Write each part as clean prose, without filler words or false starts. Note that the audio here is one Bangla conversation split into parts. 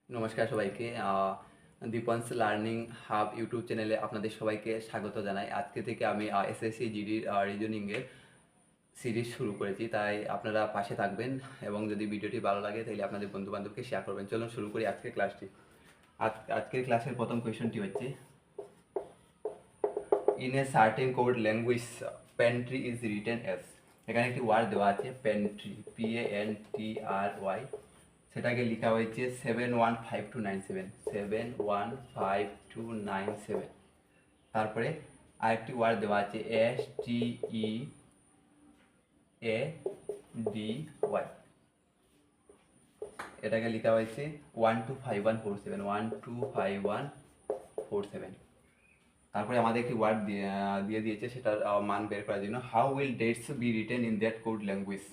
নমস্কার সবাইকে। দীপন্স লার্নিং হাব ইউটিউব চ্যানেলে আপনাদের সবাইকে স্বাগত জানাই। আজকে থেকে আমি এসএসসি জিডির রিজনিংয়ের সিরিজ শুরু করেছি, তাই আপনারা পাশে থাকবেন এবং যদি ভিডিওটি ভালো লাগে তাহলে আপনাদের বন্ধুবান্ধবকে শেয়ার করবেন। চলুন শুরু করি আজকের ক্লাসটি। আজকের ক্লাসের প্রথম কোয়েশনটি হচ্ছে, in a certain code language পেন্ট্রি is written S. এখানে একটি ওয়ার্ড দেওয়া আছে পেন্ট্রি, PANTRY, সেটাকে লেখা হয়েছে 715297, 715297। তারপরে আরেকটি ওয়ার্ড দেওয়া আছে STEADY, এটাকে লেখা হয়েছে 125147, 125147। তারপরে আমাদের একটি ওয়ার্ড দিয়ে দিয়েছে, সেটার মান বের করার জন্য। How will dates be written in that code language.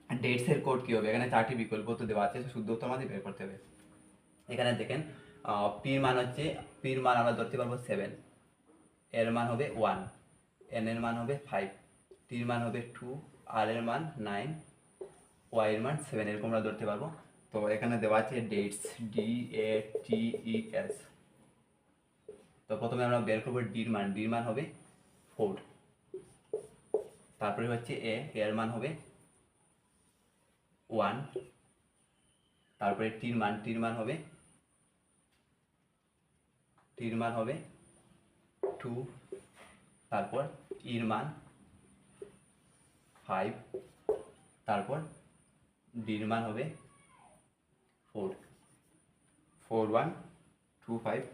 ডেটসের কোড কী হবে? এখানে 4টি বিকল্প তো দেওয়া আছে, শুদ্ধ উত্তর আমাদের বের করতে হবে। এখানে দেখেন, পির মান হচ্ছে, পির মান আমরা ধরতে পারবো 7, এর মান হবে 1, এন এর মান হবে 5, টির মান হবে 2, আর এর মান 9, ওয়াই এর মান 7, এরকম আমরা ধরতে পারবো। তো এখানে দেওয়া আছে ডেটস, DATES। তো প্রথমে আমরা বের করবো ডির মান। ডির মান হবে 4। তারপরে হচ্ছে এর মান হবে 1। তারপরে টির মান হবে 2। তারপর ইর মান 5। তারপর ডির মান হবে 4, 4125।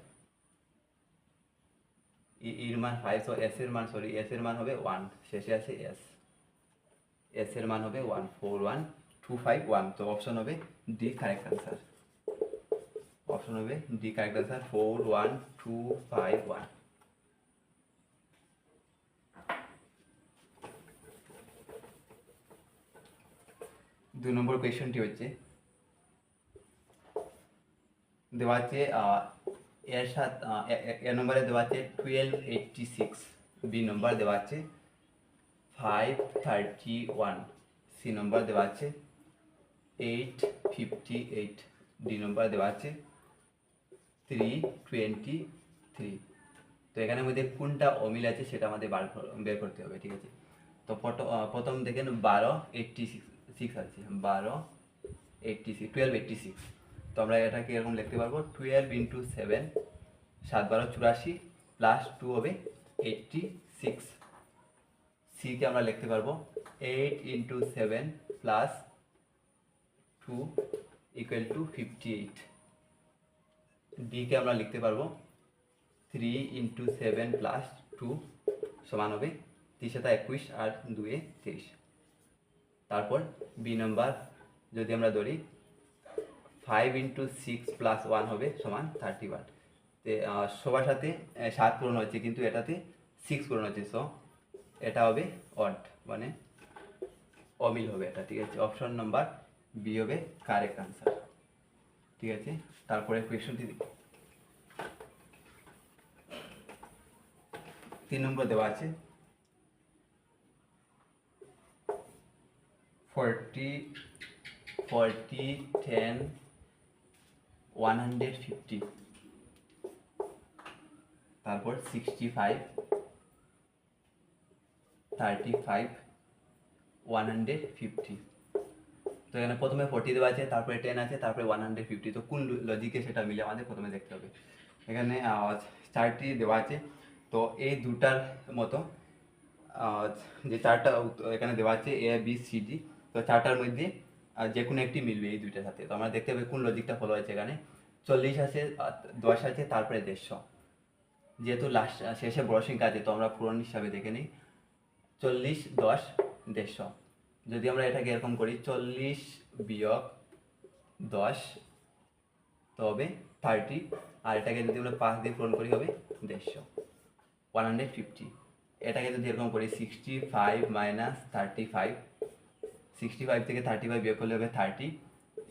ইর মান 5, সো এস এর মান হবে 1, শেষে আছে এস এর মান হবে 1, 41251। তো অপশন হবে ডি কারেক্ট আনসার। 41251। 2 নম্বর কোয়েশ্চনটি হচ্ছে, দেওয়া আছে এর সাথে এ নম্বরে দেওয়া আছে 1286, বি নম্বর দেওয়া আছে 531, সি নম্বর দেওয়া আছে 858, ডি নম্বর দেওয়া আছে 323। তো এখানের মধ্যে কোনটা অমিল আছে সেটা আমাদের বের করতে হবে, ঠিক আছে? তো প্রথম দেখেন 1286 আছে, 1286। তো আমরা এটাকে এরকম লিখতে পারবো 12 ইন্টু 7, 7 12 84, প্লাস 2 হবে 86। সিকে আমরা লিখতে পারবো 8 ইন্টু 7 প্লাস 2 ইকুয়াল টু 58। ডিকে আমরা লিখতে পারবো 3 ইন্টু 7 প্লাস 2 সমান হবে 3 7 21 আর 2 23। তারপর বি নম্বর যদি আমরা ধরি 5 ইন্টু 6 প্লাস 1 হবে সমান 31। সবার সাথে 7 পূরণ হচ্ছে, কিন্তু এটাতে 6 পূরণ হচ্ছে, সো এটা হবে অড, মানে অমিল হবে এটা, ঠিক আছে? অপশন নাম্বার বি হবে কারেক্ট আনসার, ঠিক আছে? তারপরে কোয়েশ্চনটি 3 নম্বর দেওয়া আছে 40 40 10 150। তারপর 65 35 150। তো এখানে প্রথমে 40 দেওয়া আছে, তারপরে 10 আছে, তারপরে 150। তো কোন লজিকে সেটা মিলে আমাদের প্রথমে দেখতে হবে। এখানে 4টি দেওয়া আছে, তো এই দুটার মতো যে 4টা এখানে দেওয়া আছে ABCD, তো 4টার মধ্যে যে কোনো একটি মিলবে এই দুইটার সাথে। তো আমরা দেখতে হবে কোন লজিকটা ফলো হয়েছে। এখানে 40 আছে, 10 আছে, তারপরে 150। যেহেতু লাস্ট শেষে বড় সংখ্যা আছে, তো আমরা পূরণ হিসাবে দেখে নিই 40 10 150। যদি আমরা এটাকে এরকম করি 40 বিয়োগ 10, তো হবে 30, আর এটাকে যদি আমরা 5 দিয়ে পূরণ করি হবে 150, 150। এটাকে যদি এরকম করি 65 মাইনাস 35, 65 থেকে 35 বিয়োগ করলে হবে 30,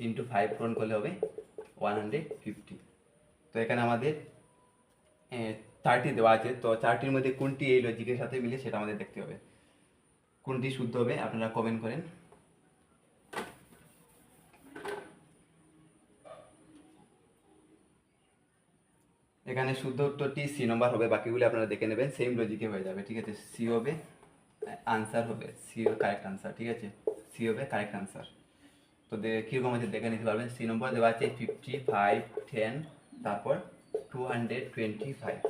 ইন্টু 5 পূরণ করলে হবে 150। তো এখানে আমাদের 4টি দেওয়া আছে, তো 4টির মধ্যে কোনটি এই লজিকের সাথে মিলে সেটা আমাদের দেখতে হবে। কোনটি শুদ্ধ হবে আপনারা কমেন্ট করেন। এখানে শুদ্ধ উত্তরটি সি নম্বর হবে, বাকিগুলো আপনারা দেখে নেবেন, সেম লজিকে হয়ে যাবে, ঠিক আছে। সি হবে আনসার, হবে সি হবে কারেক্ট আনসার, ঠিক আছে, সি হবে কারেক্ট আনসার। তো কীরকম আছে দেখে নিতে পারবেন। সি নম্বর দেওয়া আছে 55, 10, তারপর 225।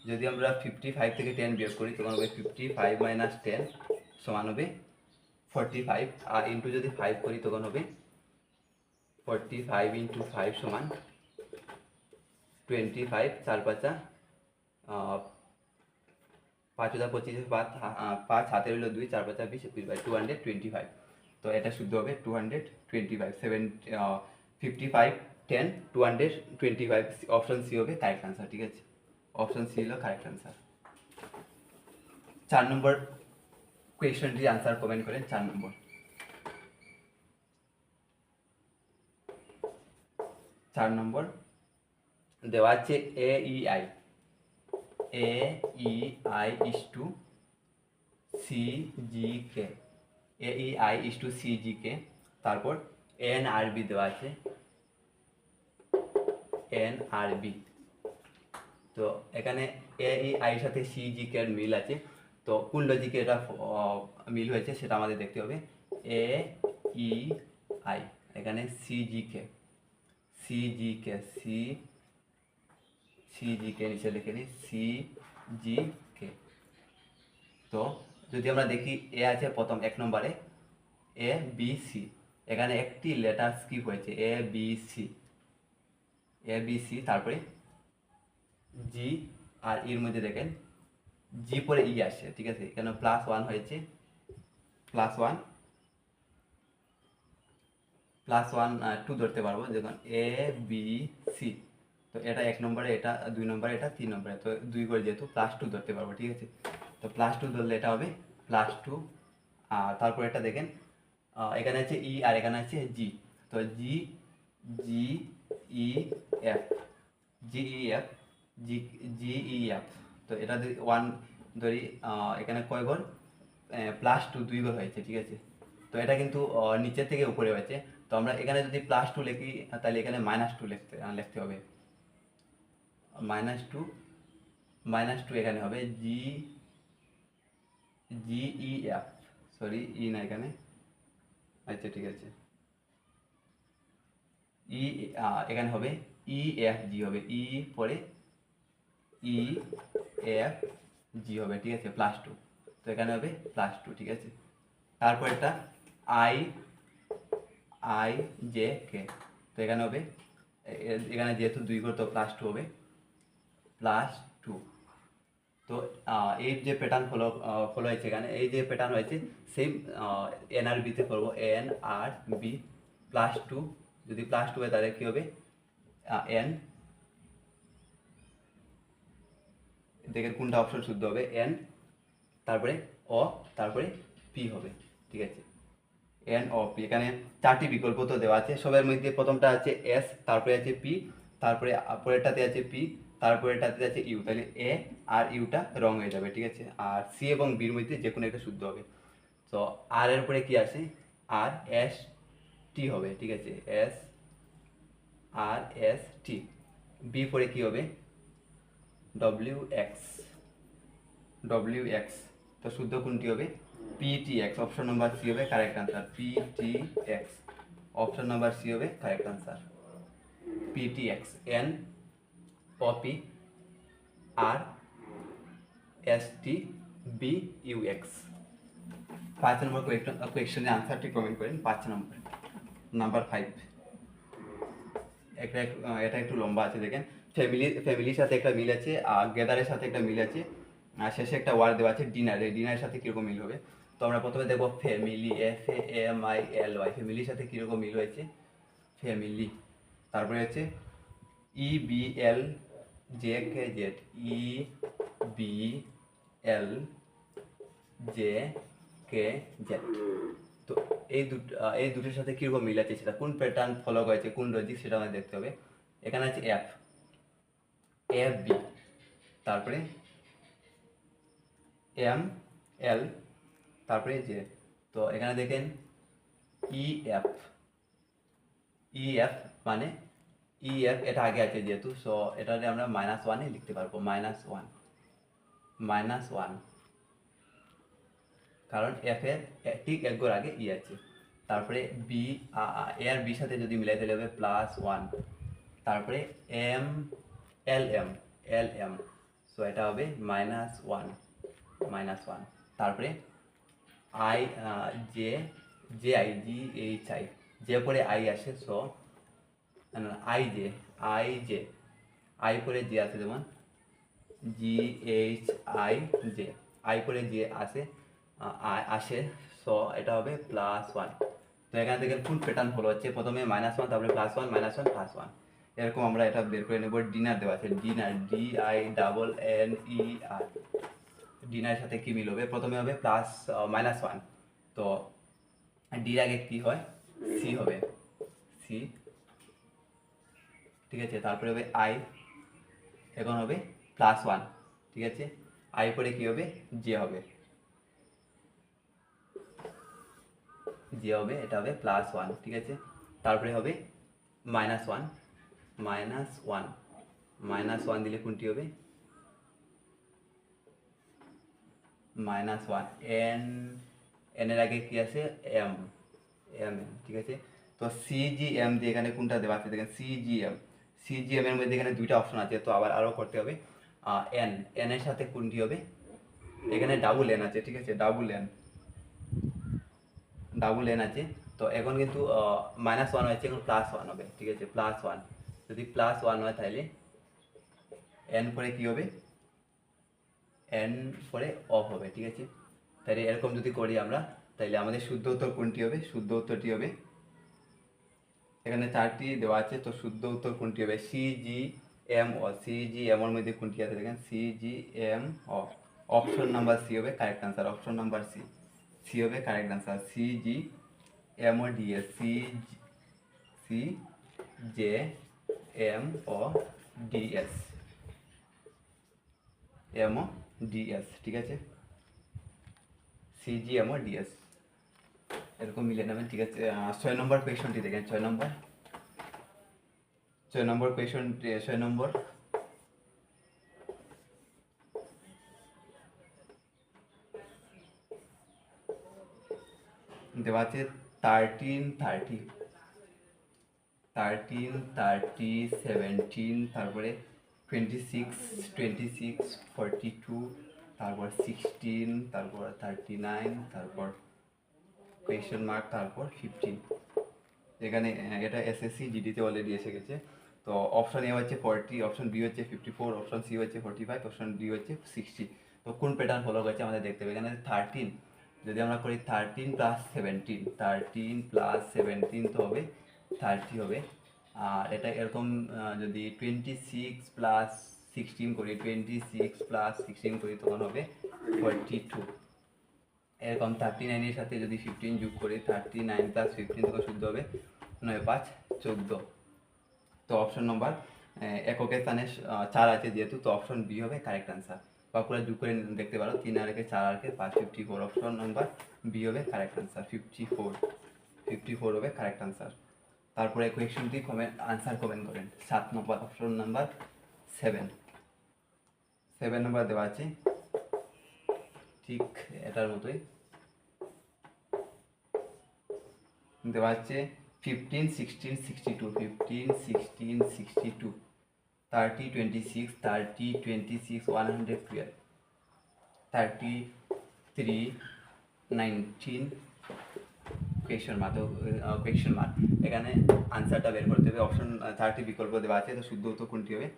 যদি আমরা 55 থেকে 10 বিয়োগ করি তখন হবে 55 - 10 সমান হবে 45, আর ইন্টু যদি 5 করি তখন হবে 45 × 5 সমান 25, 4 5 5 5 5 হাতে রইল 2, 4 5 20, 225। তো এটা শুদ্ধ হবে 225, 55, 10, 225, অপশন সি হবে কারেক্ট আনসার, ঠিক আছে, অপশন সি হলো কারেক্ট আনসার। 4 নম্বর কোয়েশ্চনটির আনসার কমেন্ট করেন। 4 নম্বর, 4 নম্বর দেওয়া আছে AEI is to CGK, AEI is to CGK, তারপর NRB দেওয়া আছে NRB। তো এখানে AEI এর সাথে CGK এর মিল আছে, তো কোন লজিকে এটা মিল হয়েছে সেটা আমাদের দেখতে হবে। AEI, এখানে CGK নিচে লিখে নিই CGK। তো যদি আমরা দেখি এ আছে প্রথম 1 নম্বরে ABC, এখানে একটি লেটার স্কিপ হয়েছে ABC, তারপরে জি, আর এর মধ্যে দেখেন জি পরে ই আসছে, ঠিক আছে, এখানে +1 হয়েছে, +1 2 ধরতে পারবো, যখন ABC। তো এটা 1 নম্বরে, এটা 2 নম্বরে, এটা 3 নম্বরে, তো 2 করে যেহেতু +2 ধরতে পারবো, ঠিক আছে। তো +2 ধরলে এটা হবে +2, আর তারপর এটা দেখেন এখানে আছে ই আর এখানে আছে জি, তো GEF, GEF। তো এটা যদি 1 ধরি, এখানে কয় ঘর, +2 2 ঘর হয়েছে, ঠিক আছে। তো এটা কিন্তু নিচের থেকে উপরে হয়েছে, তো আমরা এখানে যদি +2 লিখি তাহলে এখানে -2 লিখতে হবে, -2 এখানে হবে GEF, সরি ই না এখানে, আচ্ছা ঠিক আছে, এখানে হবে EFG, হবে ই পরে EFG হবে, ঠিক আছে, +2। তো এখানে হবে +2, ঠিক আছে। তারপর এটা IJK, তো এখানে হবে, এখানে যেহেতু 2 ঘর তো +2 হবে, +2। তো এই যে প্যাটার্ন ফলো হয়েছে এখানে, এই যে প্যাটার্ন হয়েছে সেম NRBতে করবো, NRB +2, যদি +2 হয় তাহলে কী হবে, N, দেখেন কোনটা অপশন শুদ্ধ হবে, N, তারপরে O, তারপরে P হবে, ঠিক আছে, NOP। এখানে 4টি বিকল্প তো দেওয়া আছে, সবের মধ্যে প্রথমটা আছে S, তারপরে আছে P, তারপরে পরেরটাতে আছে P, তারপরেরটাতে আছে ইউ, তাহলে এ আর ইউটা রং হয়ে যাবে, ঠিক আছে, আর সি এবং বির মধ্যে যে কোনো একটা শুদ্ধ হবে। তো আর এর পরে কি আছে, RST হবে, ঠিক আছে, RST। বি পরে কি হবে, WX। তো শুদ্ধ কোনটি হবে, PTX, অপশন নাম্বার সি হবে correct answer, PTX, option number C হবে correct answer, PTX, NOP RSTBUX। 5 নম্বর কোয়েশ্চেনের আনসারটি কমেন্ট করেন। 5 নম্বর, নাম্বার 5, এটা একটু লম্বা আছে, দেখেন ফ্যামিলির সাথে একটা মিল আছে, আর গেদারের সাথে একটা মিল আছে, আর শেষে একটা ওয়ার্ড দেওয়া আছে ডিনারের সাথে কীরকম মিল হবে। তো আমরা প্রথমে দেখবো ফ্যামিলি, FAMILY, ফ্যামিলির সাথে কীরকম মিল হয়েছে, ফ্যামিলি। তারপরে হচ্ছে EBLJKZ, EBLJKZ। তো এই দুটোর সাথে কীরকম মিল আছে, সেটা কোন প্যাটার্ন ফলো করেছে, কোন লজিক, সেটা আমাদের দেখতে হবে। এখানে আছে FB, তারপরে ML, তারপরে J। তো এখানে দেখেন EF মানে EF এটা আগে আছে যেহেতু, সো এটাকে আমরা -1 লিখতে পারবো, -1, কারণ এফ এর ঠিক এক ঘর আগে ই আছে। তারপরে বি, এ আর বির সাথে যদি মিলাই তাহলে হবে +1। তারপরে এম, এল এম, সো এটা হবে -1। তারপরে আই, জে, GHI, যে পরে আই আসে, সো আই পরে জে আছে, যেমন GHI, আই পরে যে আসে, সো এটা হবে +1। তো এখান থেকে ফুল প্যাটার্ন ফলো হচ্ছে, প্রথমে -1, তারপরে +1, -1, +1, এরকম আমরা এটা বের করে নেব। ডিনার দেওয়া আছে, ডিনার, DINNER, ডিনারের সাথে কি মিল হবে? প্রথমে হবে -1, তো ডির আগে কি হয়? সি হবে, সি, ঠিক আছে। তারপরে হবে আই, এখন হবে +1, ঠিক আছে। আই পরে কি হবে? জে হবে, এটা হবে +1, ঠিক আছে। তারপরে হবে -1, -1 দিলে কোনটি হবে? -1, এন এর আগে কি আছে? এম, ঠিক আছে। তো CGM দিয়ে এখানে কোনটা দেওয়া আছে দেখেন, CGM এর মধ্যে এখানে দুইটা অপশন আছে, তো আরও করতে হবে। এন এর সাথে কোনটি হবে? এখানে ডাবল এন আছে, ঠিক আছে, ডাবল এন আছে। তো এখন কিন্তু -1 হয়েছে, এখন +1 হবে, ঠিক আছে, +1। যদি +1 হয় তাহলে এন পরে কি হবে? এন পরে অফ হবে, ঠিক আছে। তাহলে এরকম যদি করি আমরা, তাহলে আমাদের শুদ্ধ উত্তর কোনটি হবে? শুদ্ধ উত্তরটি হবে, এখানে 4টি দেওয়া আছে, তো শুদ্ধ উত্তর কোনটি হবে? CGM এর মধ্যে কোনটি আছে দেখেন, CGM, অপশন নাম্বার সি হবে correct answer, option number C হবে কারেক্ট আনসার। CGMODS, CGMODS, ঠিক আছে, CGMODS, এরকম মিলে নেবেন, ঠিক আছে। 6 নম্বর কোয়েশনটি দেখেন, 6 নম্বর কোয়েশন, 6 নম্বর দেওয়া আছে 17, তারপরে 26, 42, তারপর 16, তারপর 39, তারপর কোয়েশন মার্ক, তারপর 15। এখানে এটা SSC GD তে অলরেডি এসে গেছে। তো অপশন এ হচ্ছে 40, অপশন বি হচ্ছে 54, অপশন সি হচ্ছে 45, অপশন ডি হচ্ছে 60। তো কোন প্যাটার্ন ফলো করেছে আমাদের দেখতে হবে। এখানে 13, যদি আমরা করি 13 + 17 তো হবে 30 হবে। আর এটা এরকম যদি 26 + 16 করি, 26 + 16 করি, তখন হবে 42। এরকম 39 এর সাথে যদি 15 যোগ করি, 39 + 15 তখন শুদ্ধ হবে 9, 5, 14। তো অপশন নম্বর এককের স্থানে 4 আছে যেহেতু, তো অপশন বি হবে কারেক্ট আনসার। বা পুরো যোগ করে দেখতে পারো, 3 আর 4 আর 5, 54, অপশন নাম্বার বি হবে কারেক্ট আনসার, 54 হবে কারেক্ট আনসার। তারপরে কোয়েশনটি আনসার কমেন্ট করেন। 7 নম্বর, অপশন নাম্বার 7 নম্বর দেওয়া আছে, ঠিক এটার মতোই দেওয়া আছে 15, 16, 62, 15, 16, 62, 30, 26, 30, 26, 112, 33, 19, কোয়েশ্চন মার্ক। এখানে আনসারটা বের করতে হবে। অপশন 4টি বিকল্প দেওয়া আছে, তো শুদ্ধ উত্তর কোনটি হবে?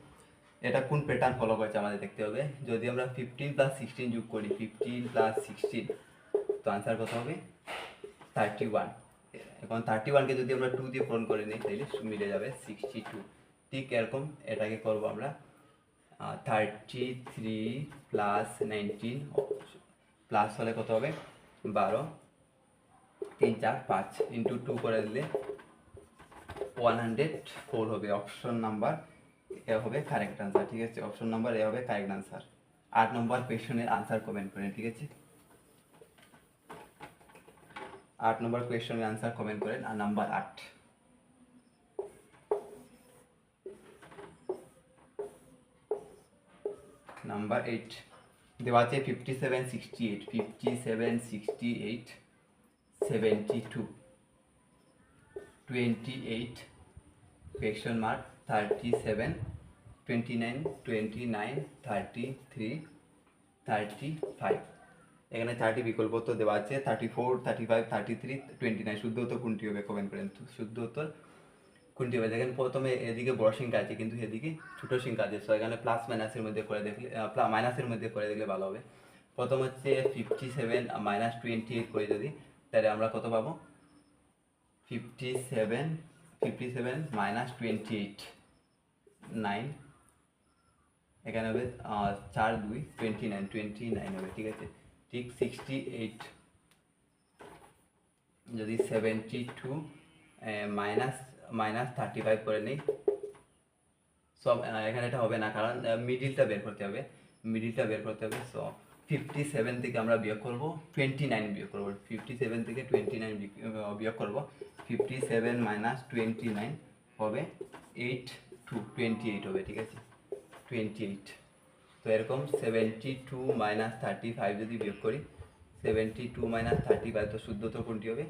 এটা কোন প্যাটার্ন ফলো করছে আমাদের দেখতে হবে। যদি আমরা 15 + 16 যোগ করি, 15 + 16, তো আনসার কত হবে? 31। এখন 31কে যদি আমরা 2 দিয়ে পূরণ করে নিই, তাহলে মিলে যাবে 62। ঠিক এরকম এটাকে করব আমরা 33 + 19, প্লাস হলে কত হবে? 12, 3, 4, 5 ইন্টু 2 করে দিলে 104 হবে। অপশন নাম্বার এ হবে কারেক্ট আনসার, ঠিক আছে, অপশন নাম্বার এ হবে কারেক্ট আনসার। 8 নম্বর কোয়েশনের আনসার কমেন্ট করেন, ঠিক আছে। 8 নম্বর কোয়েশনের আনসার কমেন্ট করেন। আর নাম্বার 8, নাম্বার 8 দেওয়া আছে 57 68 57 68 72 28 question mark 37 29 29 33 35 এখানে 30 বিকল্প উত্তর দেওয়া আছে 34 35 33 29 শুদ্ধ উত্তর কোনটি হবে কমেন্ট করেন তো শুদ্ধ উত্তর কোনটি হবে দেখেন প্রথমে এদিকে বড় সংখ্যা আছে কিন্তু এদিকে ছোট সংখ্যা আছে সো এখানে প্লাস মাইনাসের মধ্যে করে দেখলে মাইনাসের মধ্যে করে দেখলে ভালো হবে প্রথম হচ্ছে 57 মাইনাস 28 করে যদি তাহলে আমরা কত পাবো 57 মাইনাস 28 9 এখানে হবে 4 2 29 হবে ঠিক আছে ঠিক 68 যদি 72 মাইনাস 35 করে নেই সব এখানে এটা হবে না কারণ মিডিলটা বের করতে হবে সো 57 থেকে আমরা বিয়োগ করব 29 বিয়োগ করব 57 থেকে 29 বিয়োগ করব 57 মাইনাস 29 হবে 28 হবে ঠিক আছে 28 তো এরকম 72 মাইনাস 35 যদি বিয়োগ করি 72 মাইনাস 35 তো শুদ্ধ তো কোনটি হবে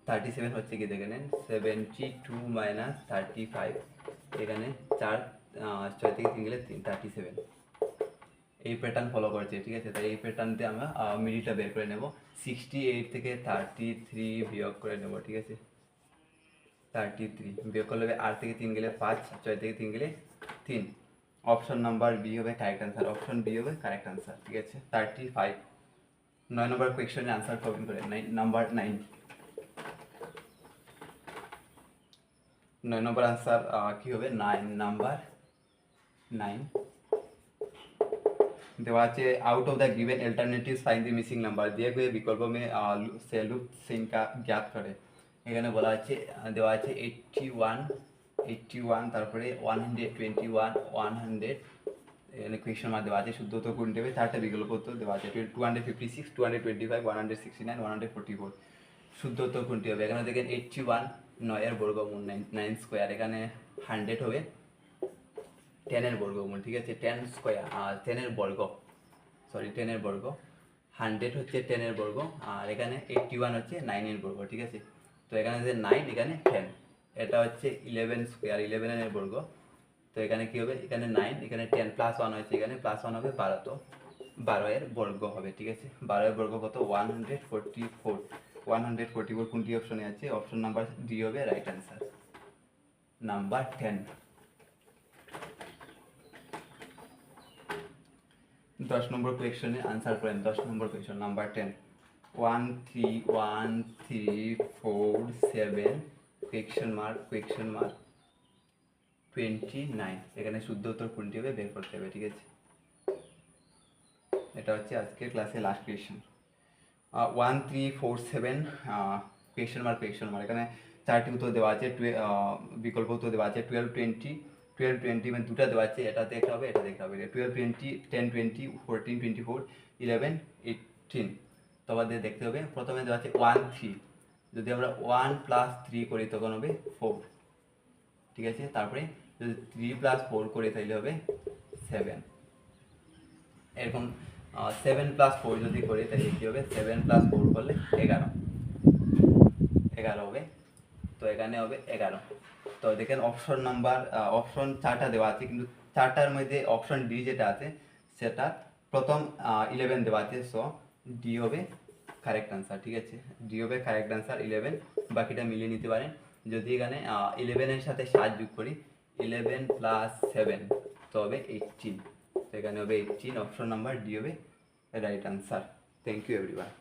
37 হচ্ছে কি দেখে নেন 72 মাইনাস 35 এখানে 4 6 থেকে 3 গেলে 37 এই প্যাটার্ন ফলো করছে ঠিক আছে তাই এই প্যাটার্নতে আমরা মিডিলটা বের করে নেব 68 থেকে 33 বিয়োগ করে নেব ঠিক আছে 33 বিয়োগ করলে 8 থেকে 3 গেলে 5 6 থেকে 3 গেলে 3 অপশন নাম্বার বি হবে কারেক্ট আনসার অপশন বি হবে কারেক্ট আনসার ঠিক আছে 35 9 নম্বর কোয়েশ্চনে আনসার কমেন্ট করে নাম্বার 9 9 নম্বর आंसर কি হবে 9 নাম্বার 9 देवा আছে out of the given alternatives find the missing number दिए गए विकल्पों में से लुप्त संख्या ज्ञात करें এখানে বলা আছে দেওয়া আছে 81 তারপরে 121 100 এখানে কোয়েশ্চন মার্ক দেওয়া আছে শুদ্ধ উত্তর কোনটি হবে চারটা বিকল্প উত্তর দেওয়া আছে 256 225 169 144 শুদ্ধ উত্তর কোনটি হবে এখানে দেখেন 81 9 এর বর্গমূল 9 স্কয়ার এখানে 100 হবে 10 এর বর্গমূল ঠিক আছে 10 স্কয়ার আর 10 এর বর্গ 10 এর বর্গ 100 হচ্ছে 10 এর বর্গ আর এখানে 81 হচ্ছে 9 এর বর্গ ঠিক আছে তো এখানে যে 9 এখানে 10 এটা হচ্ছে 11 স্কয়ার 11 এর বর্গ তো এখানে কি হবে এখানে 9 এখানে 10 প্লাস 1 হচ্ছে এখানে প্লাস 1 হবে 12 তো 12 এর বর্গ হবে ঠিক আছে 12 এর বর্গ কত 144 কোনটি অপশনে আছে অপশন নাম্বার ডি হবে রাইট आंसर নাম্বার 10 10 নম্বর কোয়েশ্চনে आंसर করেন 10 নম্বর কোয়েশ্চন নাম্বার 10 1 3 1 3 4 7 কোয়েশ্চন মার্ক 29 এখানে শুদ্ধ উত্তর কোনটি হবে বের করতে হবে ঠিক আছে এটা হচ্ছে আজকে ক্লাসে লাস্ট কোয়েশ্চন 1 3 4 7 কোয়েশ্চন মার্ক এখানে চারটি উত্তর দেওয়া আছে বিকল্প উত্তর দেওয়া আছে 12 20 মানে দুটো দেওয়া আছে এটা দেখতে হবে 12 20 10 20 14 24 11 18 তো আমাদের দেখতে হবে প্রথমে দেওয়া আছে 1 3 যদি আমরা 1 প্লাস 3 করি তখন হবে 4 ঠিক আছে তারপরে যদি 3 প্লাস 4 করি তাহলে হবে 7 এরকম 7 প্লাস 4 যদি করি তাহলে কি হবে 7 প্লাস 4 করলে 11 হবে তো এখানে হবে 11 তো দেখেন অপশন নাম্বার অপশন চারটা দেওয়া আছে কিন্তু চারটার মধ্যে অপশন ডি যেটা আছে সেটা প্রথম 11 দেওয়া আছে সো ডি হবে কারেক্ট आंसर ঠিক আছে ডি হবে কারেক্ট आंसर 11 বাকিটা মিলিয়ে নিতে পারেন যদি এখানে 11 এর সাথে 7 যোগ করি 11 প্লাস 7 তো হবে 18 তো এখানে হবে 18 অপশন নাম্বার ডি হবে right answer thank you everyone